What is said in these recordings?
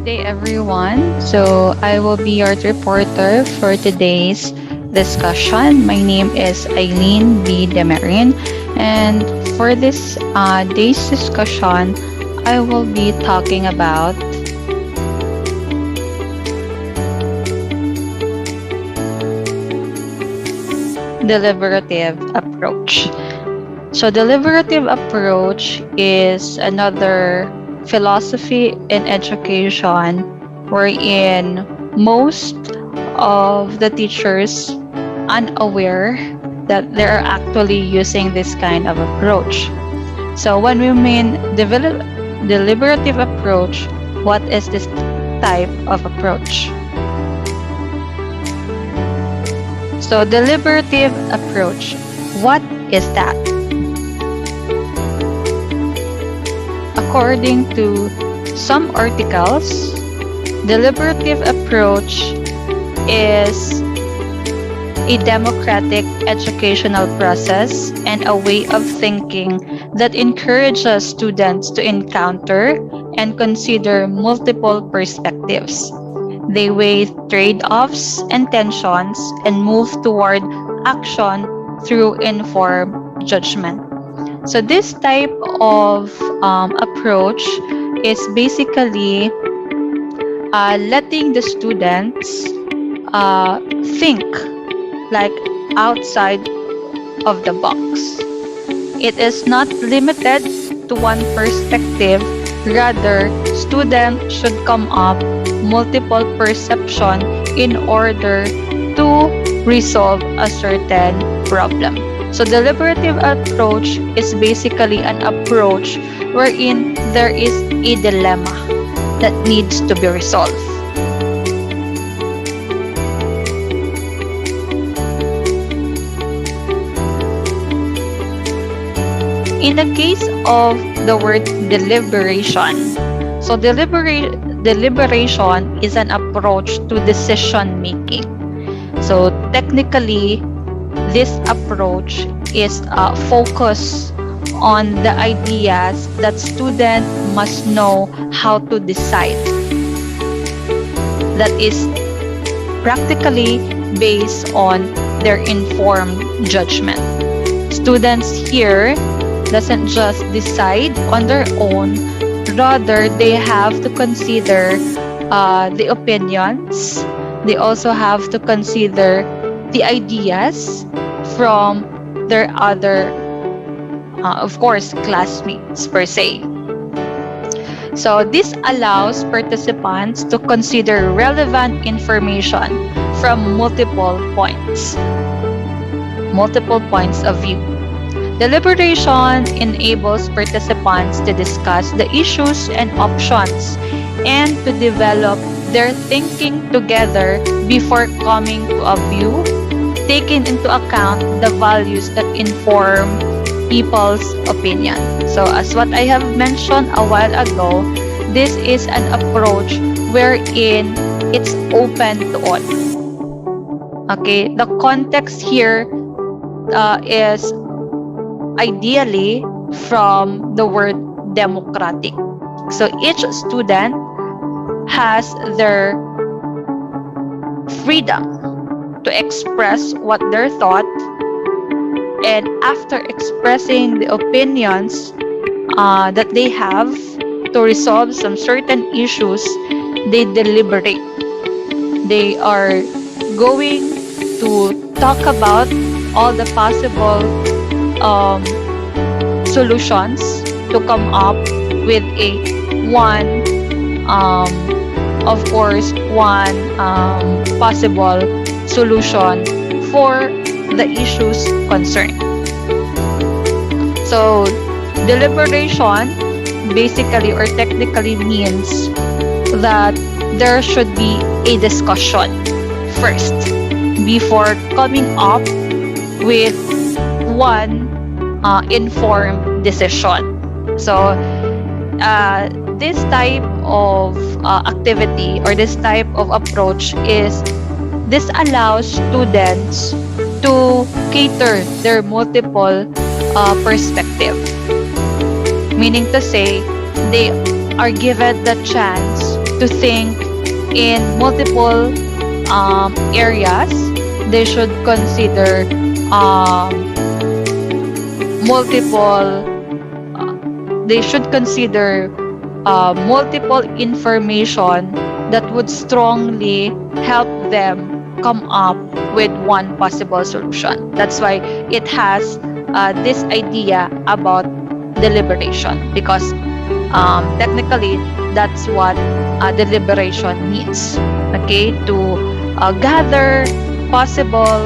Good day, everyone. So, I will be your reporter for today's discussion. My name is Eileen B. Demerin, and for this day's discussion, I will be talking about deliberative approach. So, deliberative approach is another philosophy in education wherein most of the teachers unaware that they're actually using this kind of approach. So, when we mean deliberative approach, what is this type of approach? So, deliberative approach, what is that? According to some articles, deliberative approach is a democratic educational process and a way of thinking that encourages students to encounter and consider multiple perspectives. They weigh trade-offs and tensions and move toward action through informed judgment. So this type of approach is basically letting the students think like outside of the box. It is not limited to one perspective. Rather, students should come up multiple perception in order to resolve a certain problem. So deliberative approach is basically an approach wherein there is a dilemma that needs to be resolved. In the case of the word deliberation, so deliberation is an approach to decision making. So technically, this approach is focused on the ideas that students must know how to decide. That is practically based on their informed judgment. Students here doesn't just decide on their own, rather they have to consider the opinions. They also have to consider the ideas from their other, of course, classmates per se. So this allows participants to consider relevant information from multiple points of view. Deliberation enables participants to discuss the issues and options and to develop their thinking together before coming to a view, taking into account the values that inform people's opinion. So as what I have mentioned a while ago, this is an approach wherein it's open to all. Okay, the context here is ideally from the word democratic. So each student has their freedom to express what their thought, and after expressing the opinions that they have to resolve some certain issues, they deliberate. They are going to talk about all the possible solutions to come up with one possible solution for the issues concerned. So deliberation basically or technically means that there should be a discussion first before coming up with one informed decision. So this type of activity or this type of approach this allows students to cater their multiple perspective. Meaning to say, they are given the chance to think in multiple areas. They should consider multiple they should consider multiple information that would strongly help them come up with one possible solution. That's why it has this idea about deliberation, because technically that's what deliberation means. Okay, to gather possible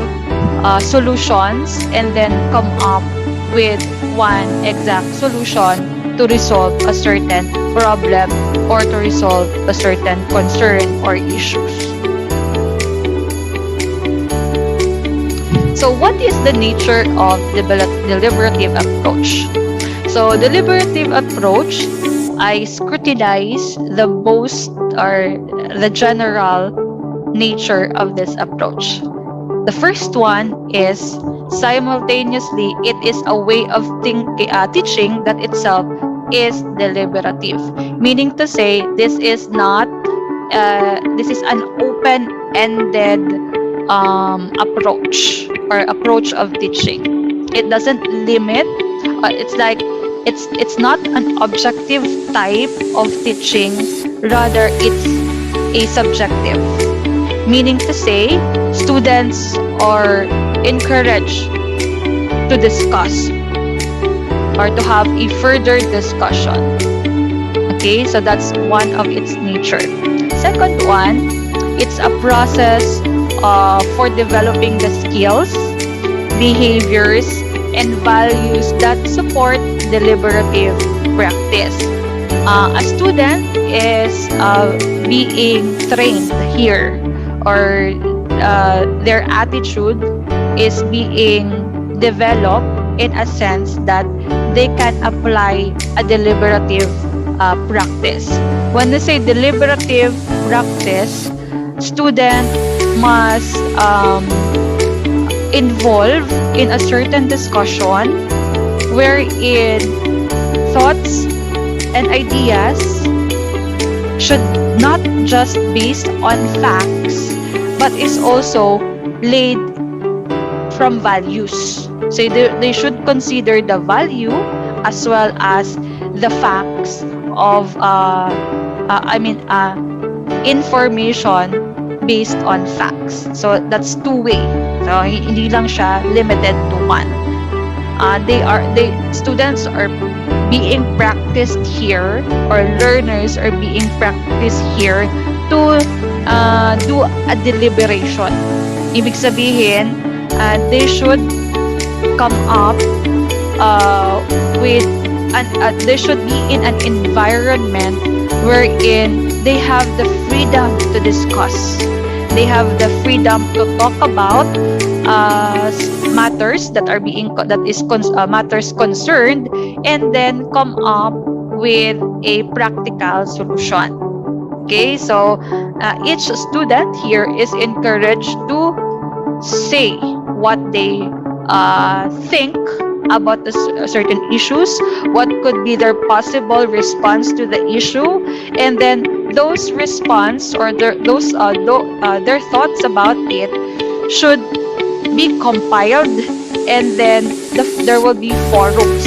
solutions and then come up with one exact solution to resolve a certain problem or to resolve a certain concern or issues. So what is the nature of deliberative approach? So deliberative approach, I scrutinize the most or the general nature of this approach. The first one is simultaneously it is a way of teaching that itself is deliberative, meaning to say this is not this is an open-ended approach of teaching. It doesn't limit. It's like it's not an objective type of teaching. Rather, it's a subjective. Meaning to say, students are encouraged to discuss or to have a further discussion. Okay, so that's one of its nature. Second one, it's a process for developing the skills, behaviors, and values that support deliberative practice. A student is being trained here, or their attitude is being developed in a sense that they can apply a deliberative practice. When they say deliberative practice, student must involve in a certain discussion wherein thoughts and ideas should not just based on facts but is also laid from values. So they should consider the value as well as the facts of information based on facts. So that's two-way. So hindi lang siya limited to one. Students are being practiced here, or learners are being practiced here to do a deliberation. Ibig sabihin, they should come up with they should be in an environment wherein they have the freedom to discuss. They have the freedom to talk about matters that are matters concerned, and then come up with a practical solution. Okay, so each student here is encouraged to say what they think about certain issues, what could be their possible response to the issue, and then those response or their thoughts about it should be compiled, and then there will be forums.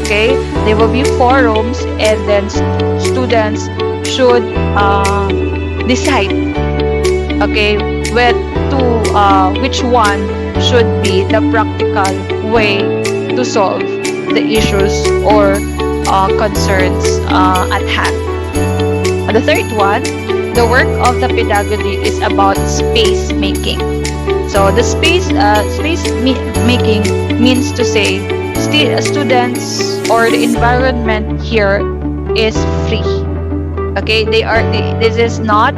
Okay, there will be forums, and then students should decide, okay, which one should be the practical way to solve the issues or concerns at hand. The third one, the work of the pedagogy is about space making. So the space making means to say students or the environment here is free. Okay, this is not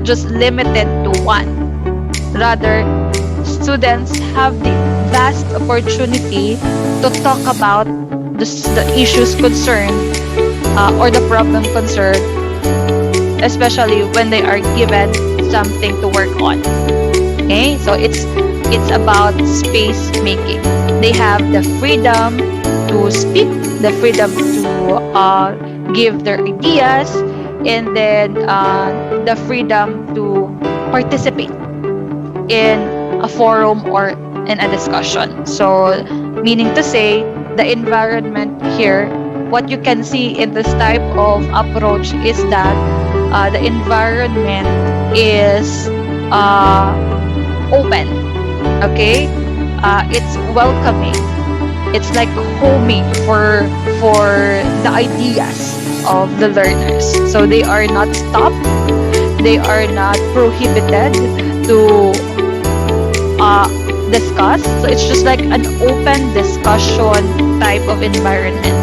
just limited to one. Rather, students have the vast opportunity to talk about the issues concerned or the problem concerned, especially when they are given something to work on. Okay, so it's about space making. They have the freedom to speak, the freedom to give their ideas, and then the freedom to participate in a forum or in a discussion. So, meaning to say, the environment here, what you can see in this type of approach is that the environment is open, okay? It's welcoming. It's like homey for the ideas of the learners. So they are not stopped. They are not prohibited to discuss. So it's just like an open discussion type of environment.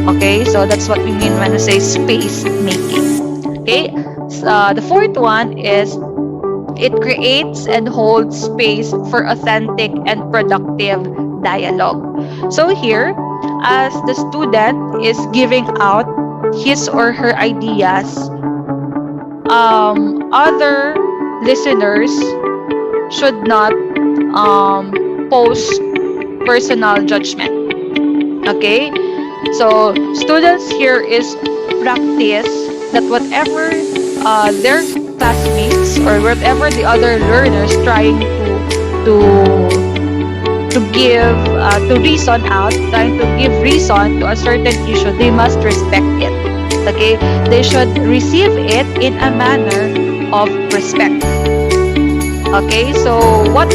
Okay, so that's what we mean when we say space making. Okay, the fourth one is it creates and holds space for authentic and productive dialogue. So here, as the student is giving out his or her ideas, other listeners should not post personal judgment. Okay? So, students here is practice that whatever their classmates or whatever the other learners trying to give to reason out, trying to give reason to a certain issue, they must respect it. Okay? They should receive it in a manner of respect. Okay, so what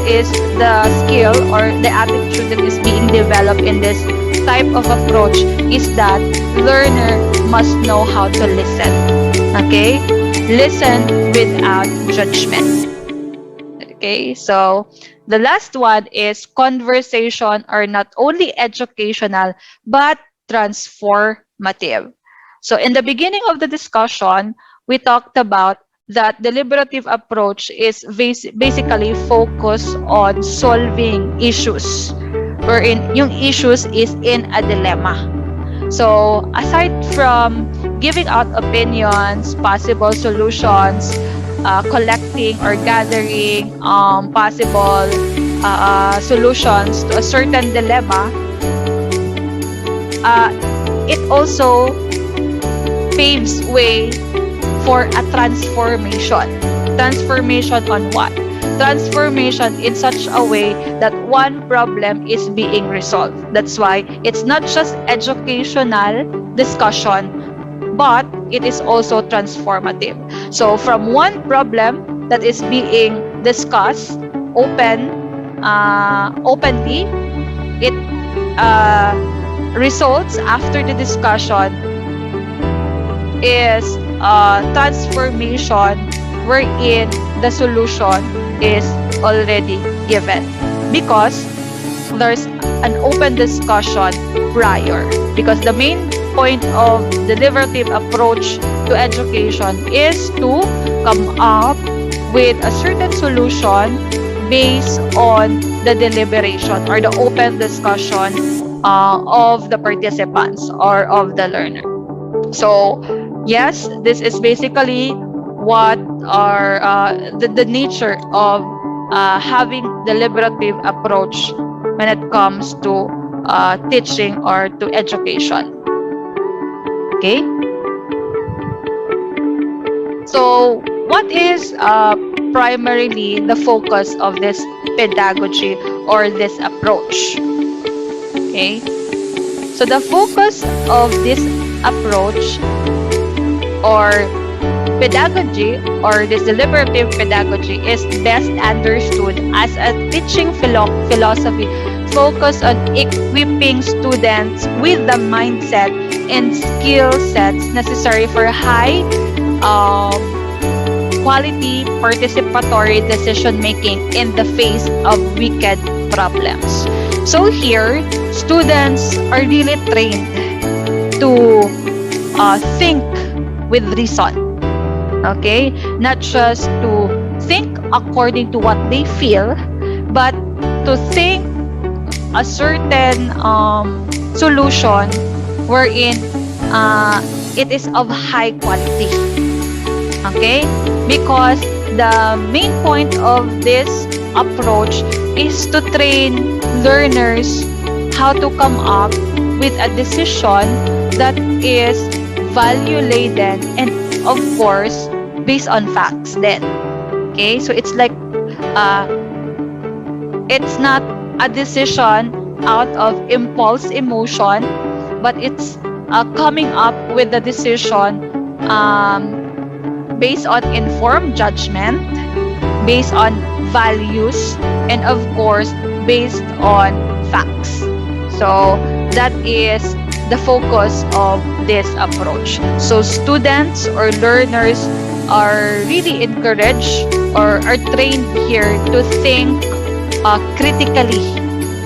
is the skill or the attitude that is being developed in this type of approach is that learner must know how to listen. Okay, listen without judgment. Okay, so the last one is conversation are not only educational but transformative. So in the beginning of the discussion, we talked about that deliberative approach is basically focused on solving issues, wherein yung issues is in a dilemma. So aside from giving out opinions, possible solutions, collecting or gathering possible solutions to a certain dilemma, it also paves way for a transformation. Transformation on what? Transformation in such a way that one problem is being resolved. That's why it's not just educational discussion, but it is also transformative. So from one problem that is being discussed openly, it results after the discussion is transformation wherein the solution is already given because there's an open discussion prior, because the main point of the deliberative approach to education is to come up with a certain solution based on the deliberation or the open discussion of the participants or of the learner. So yes, this is basically what are the nature of having deliberative approach when it comes to teaching or to education. Okay? So what is primarily the focus of this pedagogy or this approach? Okay? So the focus of this approach or pedagogy or this deliberative pedagogy is best understood as a teaching philosophy focused on equipping students with the mindset and skill sets necessary for high quality participatory decision making in the face of wicked problems. So here, students are really trained to think with reason. Okay? Not just to think according to what they feel, but to think a certain solution wherein it is of high quality. Okay? Because the main point of this approach is to train learners how to come up with a decision that is value laden and of course based on facts then. Okay, so it's like uh, it's not a decision out of impulse emotion, but it's coming up with the decision based on informed judgment, based on values, and of course based on facts. So that is the focus of this approach. So students or learners are really encouraged or are trained here to think critically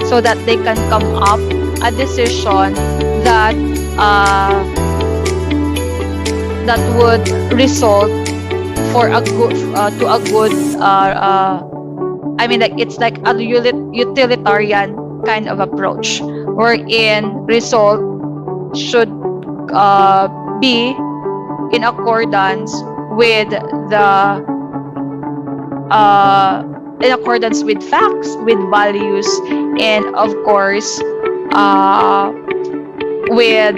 so that they can come up a decision that that would result for a good to a good I mean, like it's like a utilitarian kind of approach wherein result should be in accordance with the in accordance with facts, with values, and of course with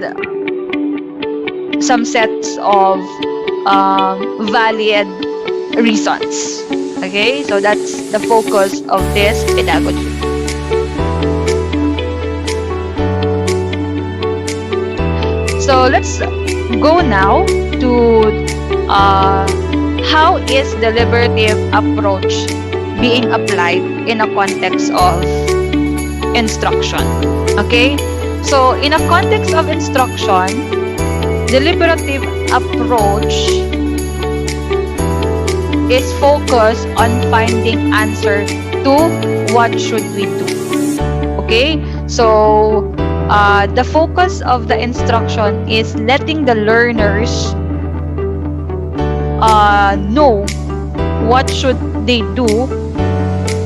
some sets of valid reasons. Okay, so that's the focus of this pedagogy. So let's go now to how is deliberative approach being applied in a context of instruction. Okay, so in a context of instruction, deliberative approach is focused on finding answer to what should we do. Okay, so the focus of the instruction is letting the learners know what should they do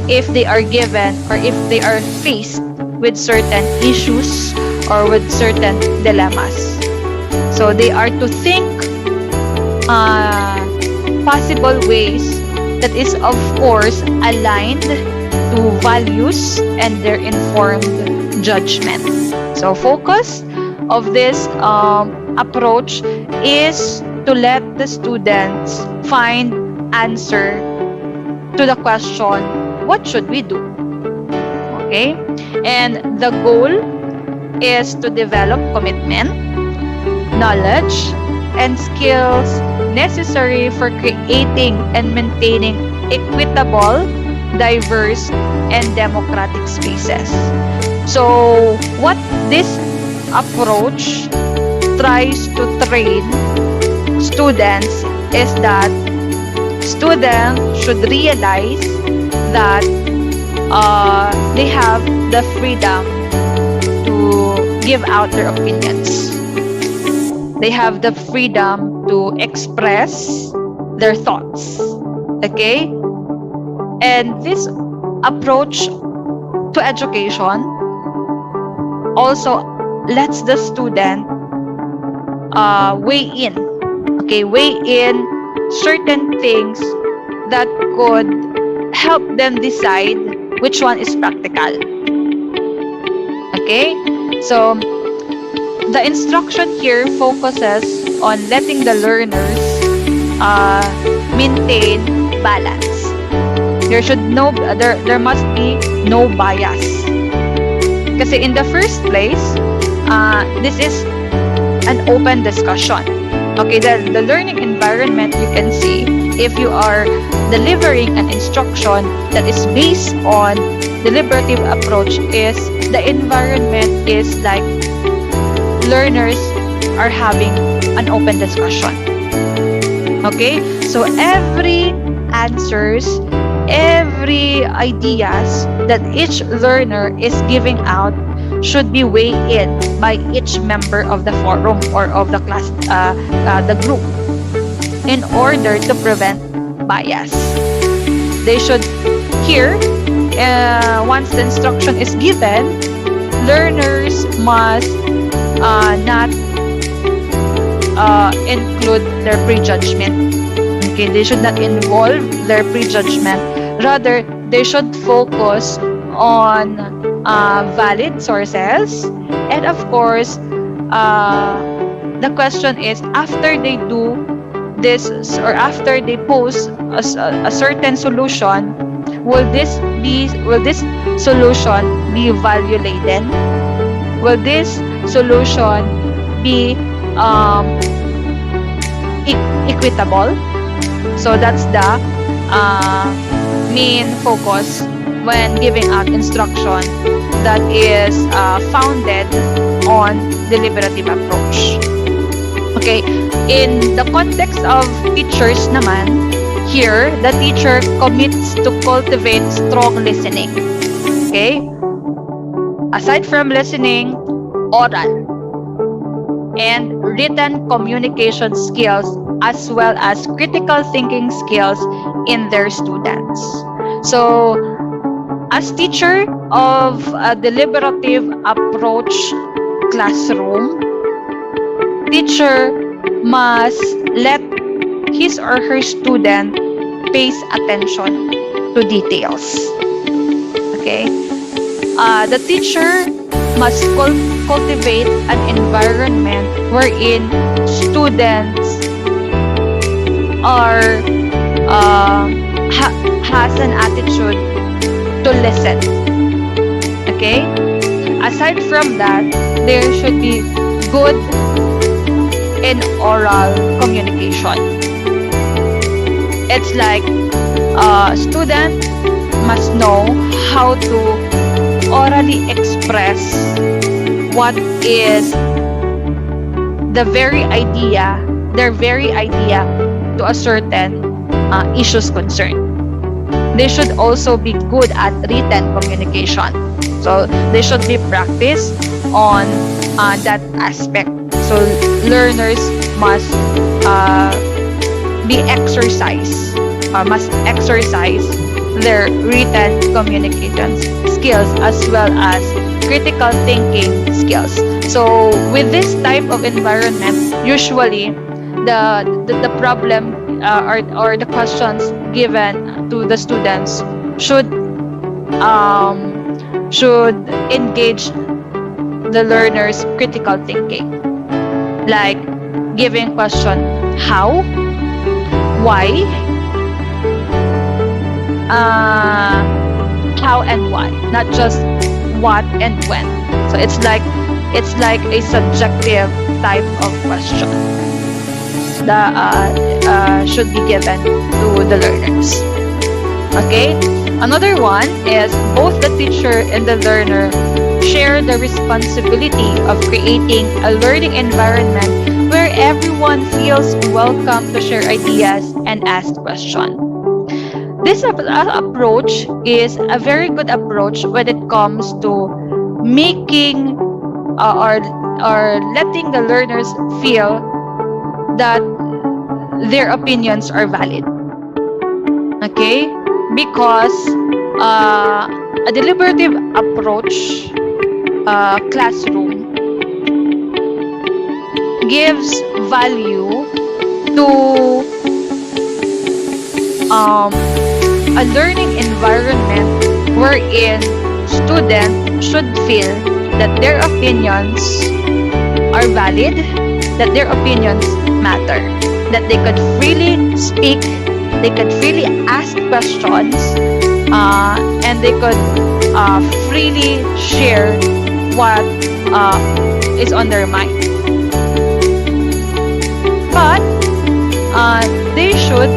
if they are given or if they are faced with certain issues or with certain dilemmas. So they are to think possible ways that is of course aligned to values and their informed judgment. So focus of this approach is to let the students find answer to the question, what should we do? Okay? And the goal is to develop commitment, knowledge, and skills necessary for creating and maintaining equitable, diverse, and democratic spaces. So, what this approach tries to train students is that students should realize that they have the freedom to give out their opinions. They have the freedom to express their thoughts. Okay? And this approach to education also lets the student weigh in certain things that could help them decide which one is practical. Okay? So, the instruction here focuses on letting the learners maintain balance. There must be no bias. Kasi in the first place, this is an open discussion. Okay, the learning environment you can see if you are delivering an instruction that is based on deliberative approach is the environment is like learners are having an open discussion. Okay, so every answers, every ideas that each learner is giving out should be weighed in by each member of the forum or of the class, the group, in order to prevent bias. They should hear once the instruction is given, learners must not include their prejudgment. Okay, they should not involve their prejudgment. Rather, they should focus on valid sources and of course The question is, after they do this or after they pose a certain solution, will this solution be value laden? Will this solution be equitable? So that's the main focus when giving out instruction that is founded on deliberative approach. Okay, in the context of teachers naman, here the teacher commits to cultivate strong listening. Okay, aside from listening, oral and written communication skills as well as critical thinking skills in their students. So, as teacher of a deliberative approach classroom, teacher must let his or her student pays attention to details. Okay? The teacher must cultivate an environment wherein students are has an attitude to listen. Okay? Aside from that, there should be good in oral communication. It's like a student must know how to orally express what is their very idea to a certain issues concern. They should also be good at written communication. So they should be practiced on that aspect. So learners must must exercise their written communication skills as well as critical thinking skills. So with this type of environment, usually the problem or the questions given to the students should engage the learner's critical thinking, like giving question how, why, how and why, not just what and when. So it's like a subjective type of question that should be given to the learners. Okay, another one is both the teacher and the learner share the responsibility of creating a learning environment where everyone feels welcome to share ideas and ask questions. This approach is a very good approach when it comes to making or letting the learners feel that their opinions are valid. Okay? Because a deliberative approach classroom gives value to a learning environment wherein students should feel that their opinions are valid, that their opinions matter, that they could freely speak, they could freely ask questions, and they could freely share what is on their mind. But they should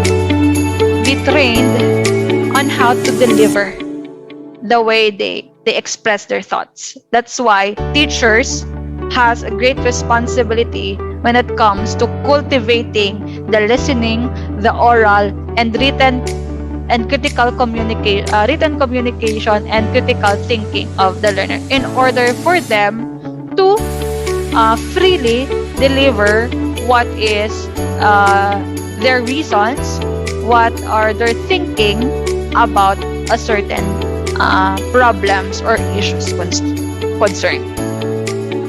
be trained on how to deliver the way they express their thoughts. That's why teachers has a great responsibility when it comes to cultivating the listening, the oral, and written communication and critical thinking of the learner in order for them to freely deliver what is their reasons, what are their thinking about a certain problems or issues concerned.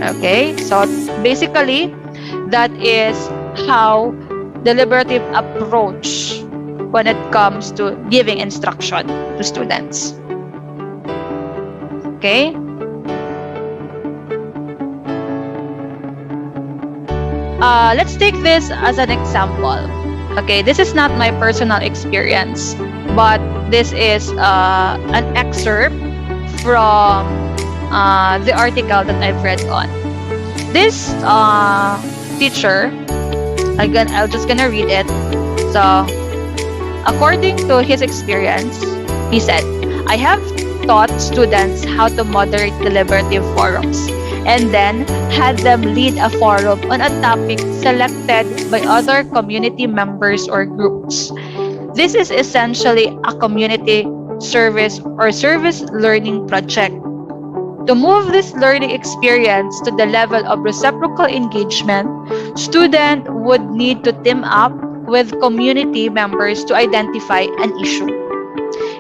Okay, so basically that is how deliberative approach when it comes to giving instruction to students. Okay. Let's take this as an example. Okay, this is not my personal experience, but this is an excerpt from the article that I've read on. This teacher, again, I'm just gonna read it. So, according to his experience, he said, I have taught students how to moderate deliberative forums and then had them lead a forum on a topic selected by other community members or groups. This is essentially a community service or service learning project. To move this learning experience to the level of reciprocal engagement, students would need to team up with community members to identify an issue,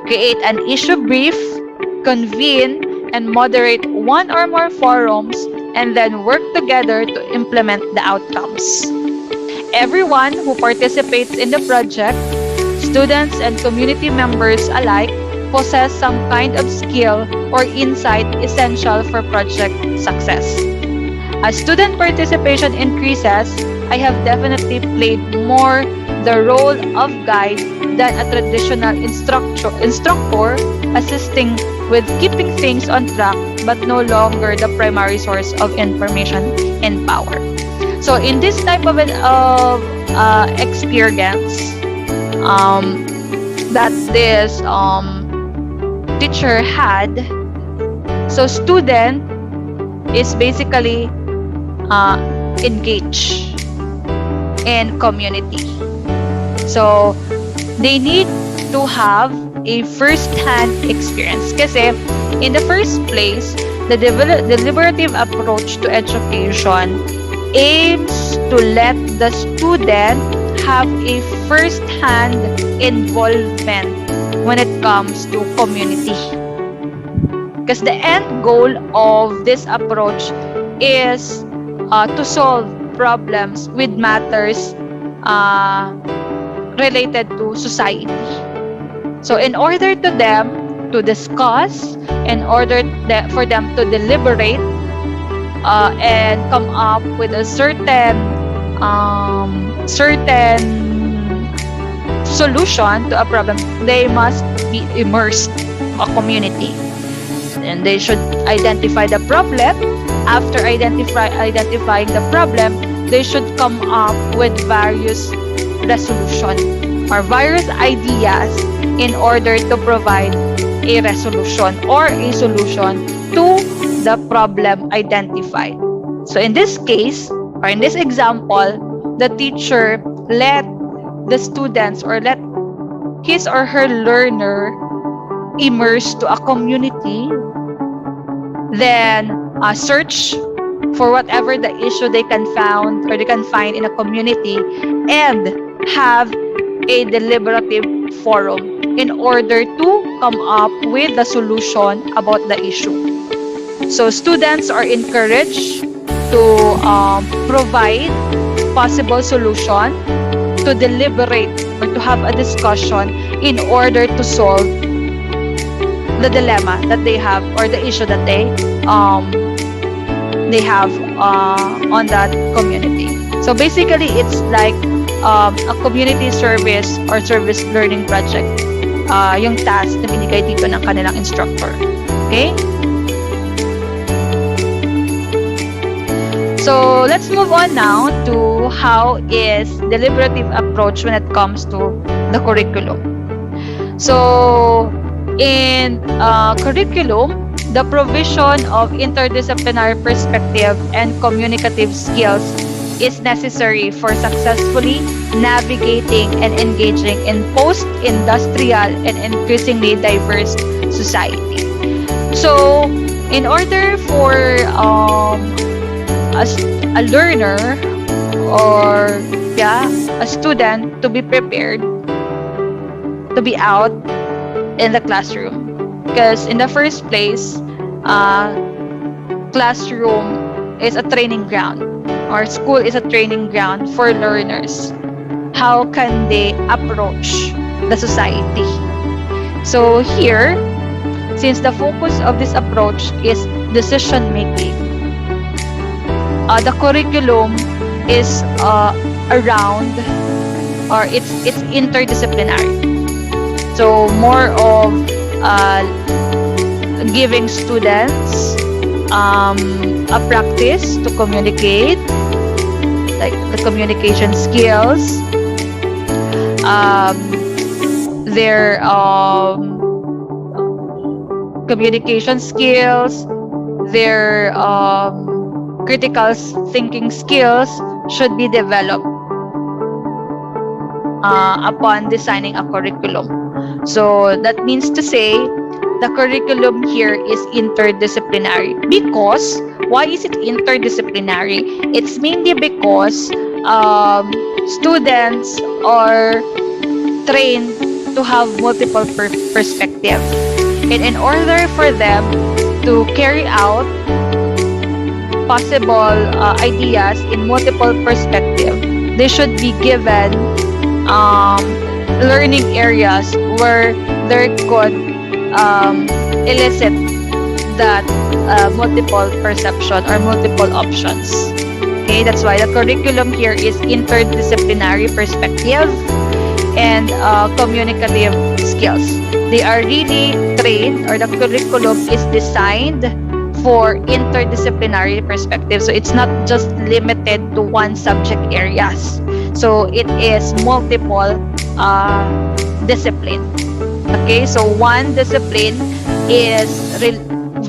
create an issue brief, convene and moderate one or more forums, and then work together to implement the outcomes. Everyone who participates in the project, students and community members alike, possess some kind of skill or insight essential for project success. As student participation increases, I have definitely played more the role of guide than a traditional instructor assisting with keeping things on track but no longer the primary source of information and power. So in this type of experience that this teacher had, so student is basically engaged in community. So they need to have a first-hand experience. Kasi in the first place, the deliberative approach to education aims to let the student have a first-hand involvement when it comes to community. Because the end goal of this approach is to solve problems with matters related to society. So in order to them to discuss, in order for them to deliberate and come up with a certain solution to a problem, they must be immersed in a community. And they should identify the problem. After identifying the problem, they should come up with various resolutions or various ideas in order to provide a resolution or a solution to the problem identified. So in this case, or in this example, the teacher let the students or let his or her learner immerse to a community, then search for whatever the issue they can found or they can find in a community and have a deliberative forum in order to come up with the solution about the issue. So students are encouraged to provide possible solution, to deliberate or to have a discussion in order to solve the dilemma that they have or the issue that they have on that community. So basically, it's like a community service or service learning project, yung task na binigay dito ng kanilang instructor. Okay? So let's move on now to how is deliberative approach when it comes to the curriculum. So in curriculum, the provision of interdisciplinary perspective and communicative skills is necessary for successfully navigating and engaging in post-industrial and increasingly diverse society. So, in order for a learner or a student to be prepared to be out in the classroom, because in the first place, classroom is a training ground or school is a training ground for learners. How can they approach the society? So here, since the focus of this approach is decision making, the curriculum is around, or it's interdisciplinary. So more of giving students a practice to communicate, like the communication skills, their communication skills, their critical thinking skills should be developed upon designing a curriculum. So that means to say the curriculum here is interdisciplinary. Because, why is it interdisciplinary? It's mainly because students are trained to have multiple perspective. And in order for them to carry out possible ideas in multiple perspective, they should be given learning areas where they could elicit that multiple perception or multiple options. Okay, that's why the curriculum here is interdisciplinary perspective and communicative skills. They are really trained, or the curriculum is designed for interdisciplinary perspective. So it's not just limited to one subject areas. So it is multiple discipline. Okay, so one discipline is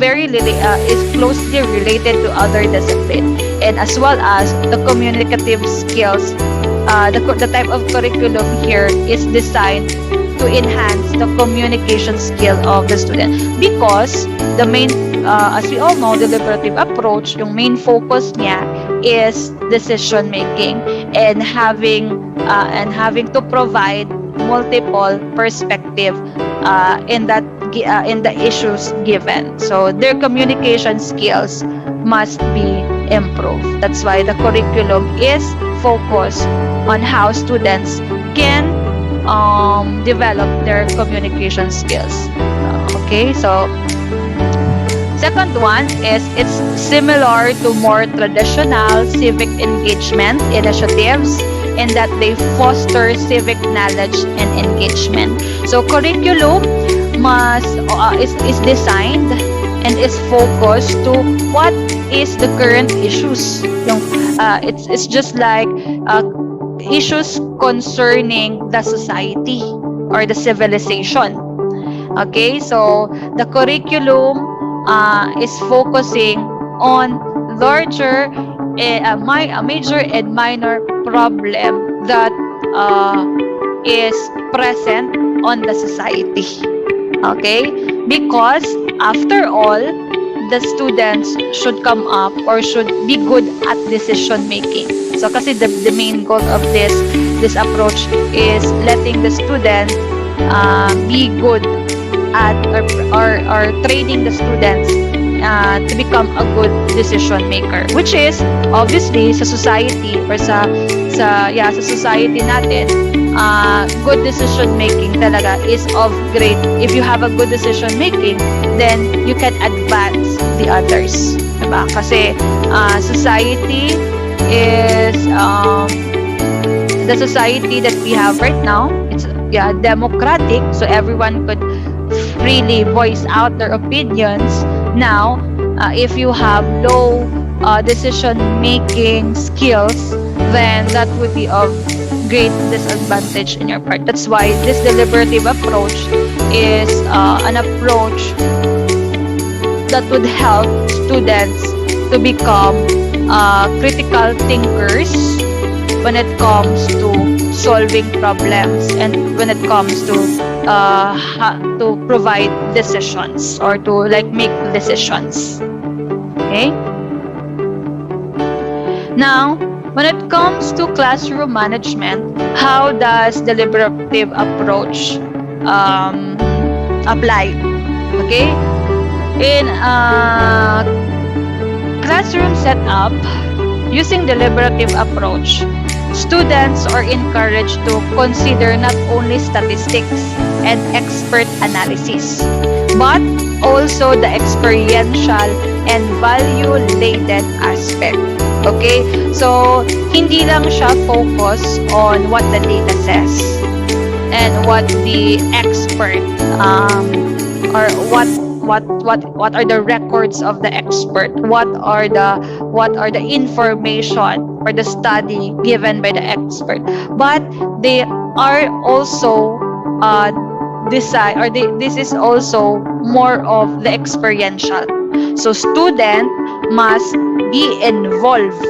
is closely related to other discipline, and as well as the communicative skills. The type of curriculum here is designed to enhance the communication skill of the student, because the main, as we all know, deliberative approach, yung main focus niya is decision making and having to provide multiple perspective in the issues given. So their communication skills must be improved. That's why the curriculum is focused on how students can develop their communication skills. Okay, so second one is it's similar to more traditional civic engagement initiatives in that they foster civic knowledge and engagement. So curriculum is designed and is focused to what is the current issues. It's just like issues concerning the society or the civilization. Okay, so the curriculum is focusing on larger, a major and minor problem that is present on the society. Okay, because after all, the students should come up or should be good at decision making. So kasi the main goal of this approach is letting the student be good at or training the students to become a good decision maker, which is obviously sa society or sa society natin, good decision making talaga is of great. If you have a good decision making, then you can advance the others, diba? Kasi society is the society that we have right now, it's democratic, so everyone could freely voice out their opinions. Now if you have low decision-making skills, then that would be of great disadvantage in your part. That's why this deliberative approach is an approach that would help students to become critical thinkers when it comes to solving problems and when it comes to provide decisions or to make decisions. Okay? Now, when it comes to classroom management, how does deliberative approach apply? Okay? In classroom setup, using deliberative approach, students are encouraged to consider not only statistics and expert analysis, but also the experiential and value-laden aspect. Okay? So, hindi lang siya focus on what the data says and what the expert or what are the records of the expert, what are the information or the study given by the expert, but they are also decide or this is also more of the experiential. So student must be involved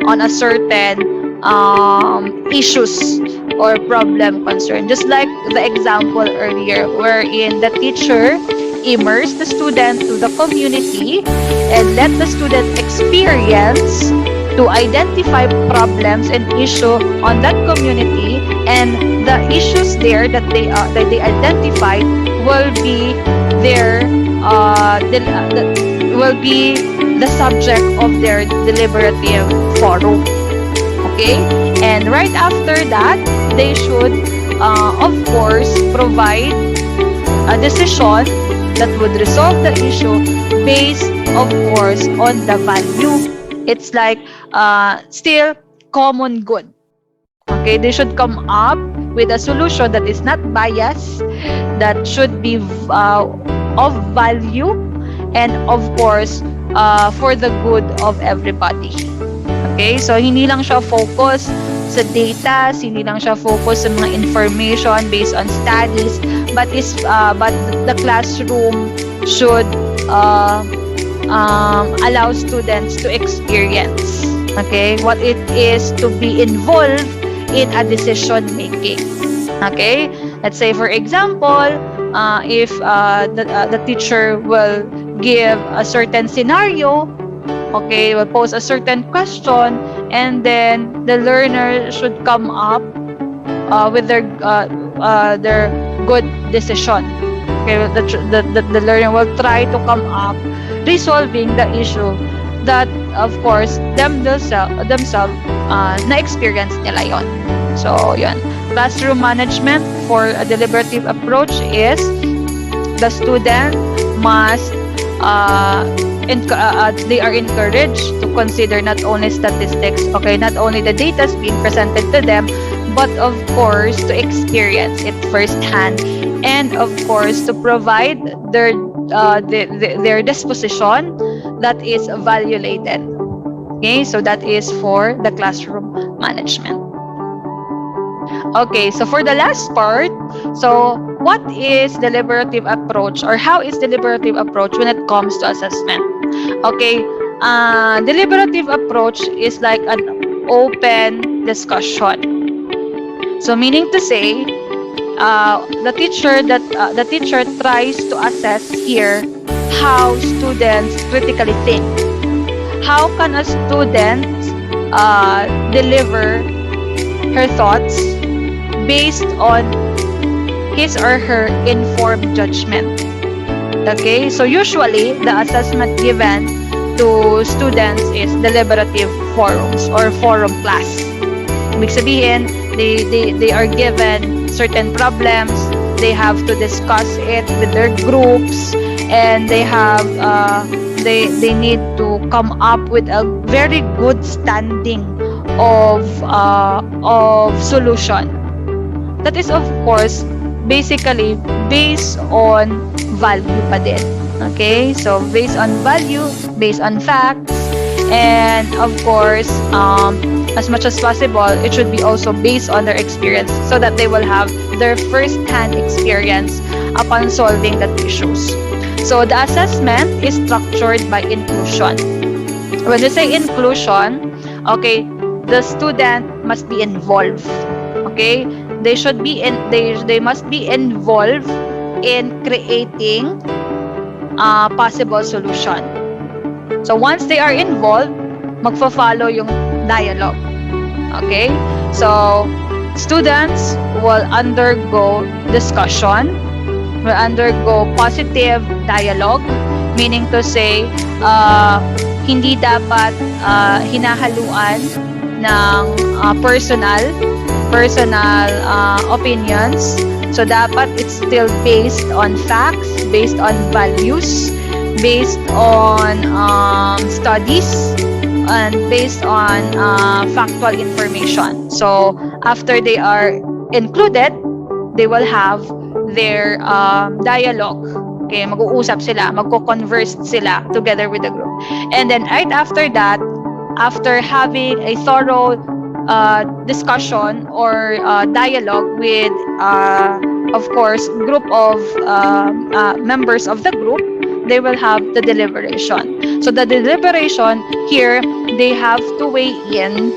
on a certain issues or problem concern. Just like the example earlier, wherein the teacher immerse the student to the community and let the student experience to identify problems and issue on that community, and the issues there that they identified will be their will be the subject of their deliberative forum. Okay, and right after that they should of course provide a decision that would resolve the issue based of course on the value. It's like still common good. Okay, they should come up with a solution that is not biased, that should be of value, and of course for the good of everybody. Okay, so hindi lang siya focus sa data, hindi lang siya focus sa mga information based on studies, but the classroom should allow students to experience, okay, what it is to be involved in a decision making. Okay, let's say for example, if the teacher will give a certain scenario, okay, will pose a certain question, and then the learner should come up with their good decision. Okay, the learner will try to come up resolving the issue that of course themselves na experience nila yon. So yun, classroom management for a deliberative approach is the student must they are encouraged to consider not only statistics, okay, not only the data being presented to them, but of course to experience it firsthand, and of course to provide their disposition that is value-laden. Okay, so that is for the classroom management. Okay, so for the last part, so what is deliberative approach, or how is deliberative approach when it comes to assessment? Okay, deliberative approach is like an open discussion. So meaning to say, the teacher tries to assess here how students critically think. How can a student deliver her thoughts based on his or her informed judgment? Okay, so usually the assessment given to students is deliberative forums or forum class. Ibig sabihin, they are given certain problems, they have to discuss it with their groups, and they need to come up with a very good standing of solution. That is of course basically based on value pa din. Okay, so based on value, based on facts, and of course as much as possible it should be also based on their experience, so that they will have their first-hand experience upon solving the issues. So the assessment is structured by inclusion. When you say inclusion, okay, the student must be involved. Okay, they must be involved in creating a possible solution. So once they are involved, magfo-follow yung dialogue. Okay? So students will undergo discussion, will undergo positive dialogue, meaning to say hindi dapat hinahaluan ng personal opinions. So dapat it's still based on facts, based on values, based on studies, and based on factual information. So after they are included, they will have their dialogue. Okay, mag-uusap sila, magko-converse sila together with the group. And then right after that, after having a thorough discussion or dialogue with, of course, group of members of the group, they will have the deliberation. So the deliberation here, they have to weigh in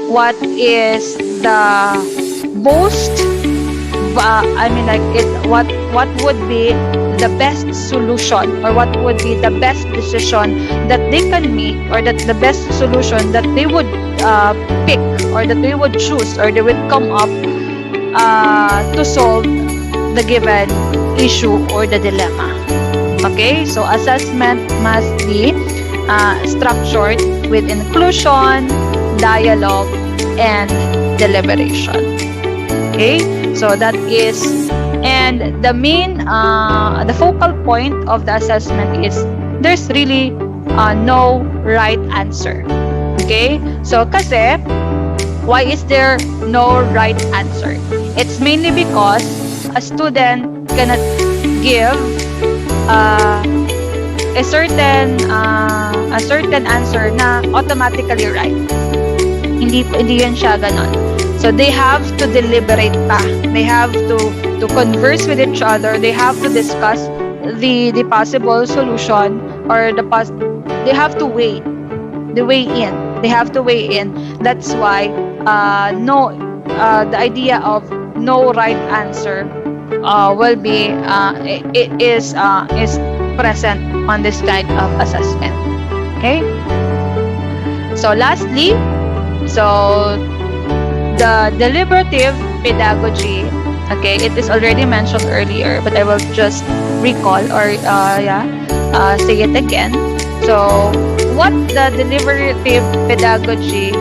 what is the most I mean like it what would be the best solution, or what would be the best decision that they can make, or that the best solution that they would pick, or that they would choose, or they would come up to solve the given issue or the dilemma. Okay, so assessment must be structured with inclusion, dialogue, and deliberation. Okay, so that is, and the main, the focal point of the assessment is there's really no right answer. Okay, so kasi, why is there no right answer? It's mainly because a student cannot give a certain answer na automatically right. Hindi yan siya ganon. So they have to deliberate pa. They have to converse with each other. They have to discuss the possible solution, or they have to weigh in. They have to weigh in. That's why the idea of no right answer will be it is present on this kind of assessment. Okay? So lastly, the deliberative pedagogy, okay, it is already mentioned earlier, but I will just recall or say it again. So what the deliberative pedagogy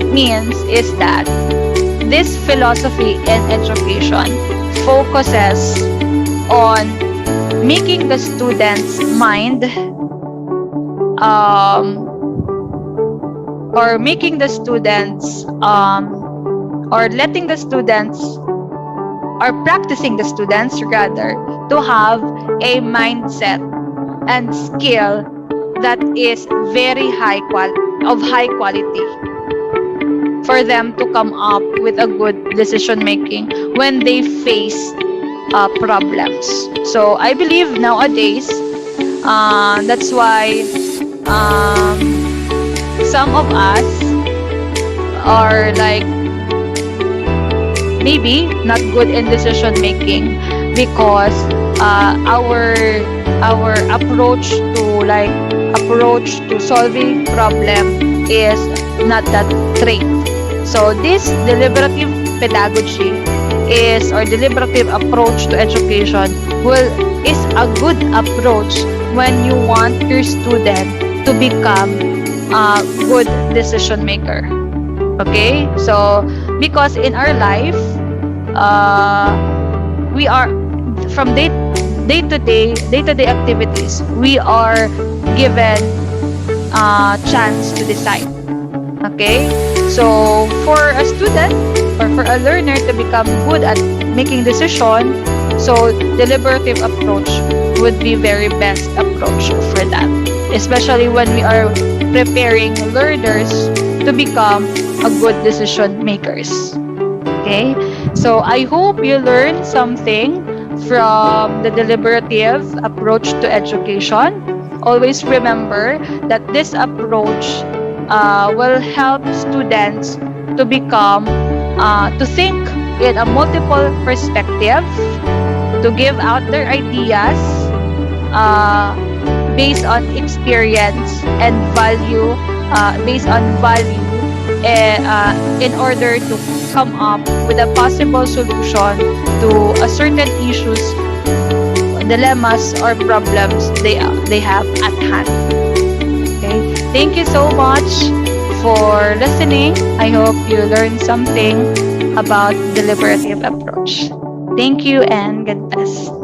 means is that this philosophy in education focuses on making the student's mind or making the students or letting the students, or practicing the students rather, to have a mindset and skill that is very high quality for them to come up with a good decision making when they face problems. So I believe nowadays that's why some of us are like maybe not good in decision making because our approach to solving problem is not that trained. So this deliberative pedagogy or deliberative approach to education is a good approach when you want your student to become a good decision maker. Okay, so because in our life we are from day-to-day activities, we are given a chance to decide. Okay, so for a student or for a learner to become good at making decision, so deliberative approach would be very best approach for that, especially when we are preparing learners to become a good decision makers. Okay, so I hope you learned something from the deliberative approach to education. Always remember that this approach will help students to become to think in a multiple perspective, to give out their ideas based on experience and value, in order to come up with a possible solution to a certain issues, dilemmas, or problems they have at hand. Okay, thank you so much for listening. I hope you learned something about deliberative approach. Thank you and God bless.